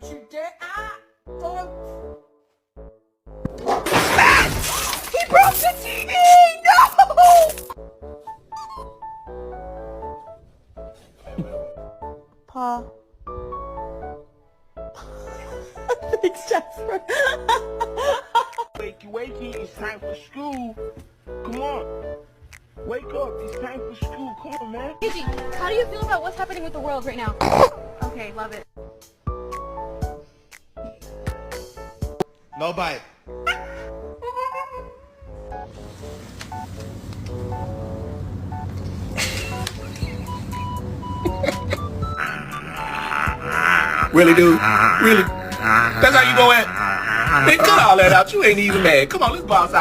Today I don't. He broke the TV! No! Pa. Thanks, Jasper. Wakey, it's time for school. Come on. Wake up, it's time for school. Come on, man. Gigi, how do you feel about what's happening with the world right now? Okay, love it. No bite. Really, dude? Really? That's how you go at? Man, cut all that out. You ain't even mad. Come on, let's bounce out.